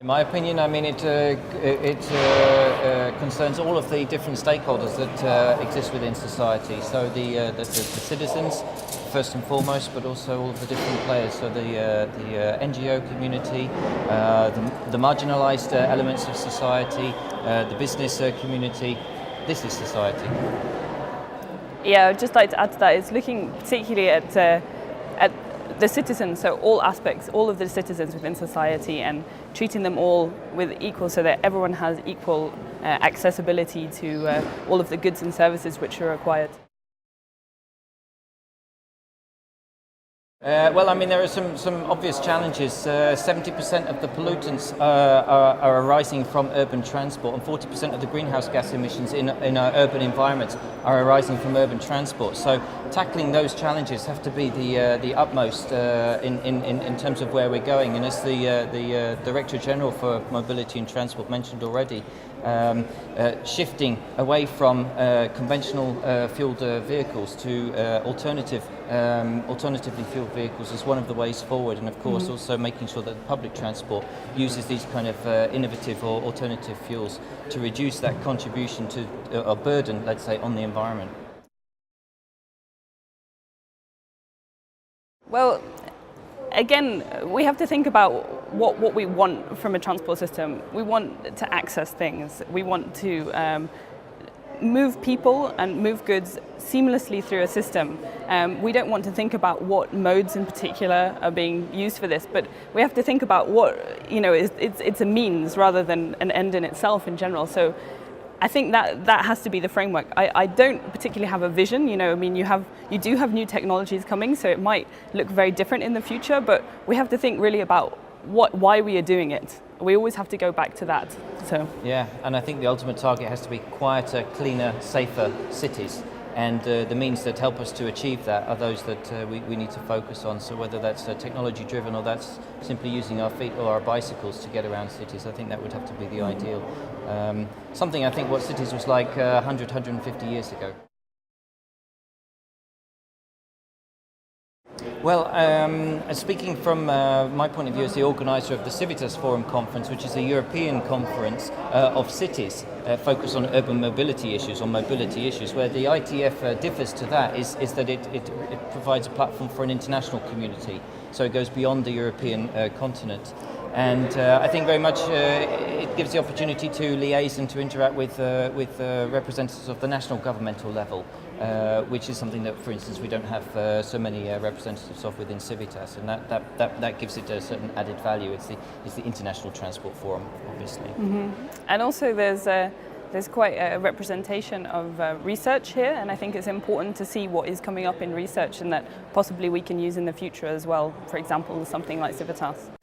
In my opinion, I mean, it concerns all of the different stakeholders that exist within society. So the citizens, first and foremost, but also all of the different players. So the NGO community, the marginalised elements of society, the business community. This is society. Yeah, I'd just like to add to that, it's looking particularly at the citizens, so all aspects, all of the citizens within society, and treating them all with equal, so that everyone has equal accessibility to all of the goods and services which are required. Well, I mean, there are some obvious challenges. 70% of the pollutants are arising from urban transport, and 40% of the greenhouse gas emissions in our urban environments are arising from urban transport. So tackling those challenges have to be the utmost in terms of where we're going. And as the Director General for Mobility and Transport mentioned already, shifting away from conventional fueled vehicles to alternatively fueled vehicles is one of the ways forward, and of course also making sure that the public transport uses these kind of innovative or alternative fuels to reduce that contribution to a burden, let's say, on the environment. Well, again, we have to think about what we want from a transport system. We want to access things. We want to move people and move goods seamlessly through a system. We don't want to think about what modes in particular are being used for this, but we have to think about what, it's a means rather than an end in itself in general. So I think that has to be the framework. I don't particularly have a vision, I mean, you do have new technologies coming, so it might look very different in the future, but we have to think really about why we are doing it. We always have to go back to that. So yeah, and I think the ultimate target has to be quieter, cleaner, safer cities. And the means that help us to achieve that are those that we need to focus on. So whether that's technology driven or that's simply using our feet or our bicycles to get around cities, I think that would have to be the ideal. Something I think what cities was like 100, 150 years ago. Well, speaking from my point of view as the organiser of the CIVITAS Forum Conference, which is a European conference of cities focused on urban mobility issues, where the ITF differs to that is that it provides a platform for an international community, so it goes beyond the European continent. And I think very much it gives the opportunity to liaise and to interact with representatives of the national governmental level, which is something that, for instance, we don't have so many representatives of within CIVITAS, and that gives it a certain added value. It's the International Transport Forum, obviously. Mm-hmm. And also there's quite a representation of research here, and I think it's important to see what is coming up in research and that possibly we can use in the future as well. For example, something like CIVITAS.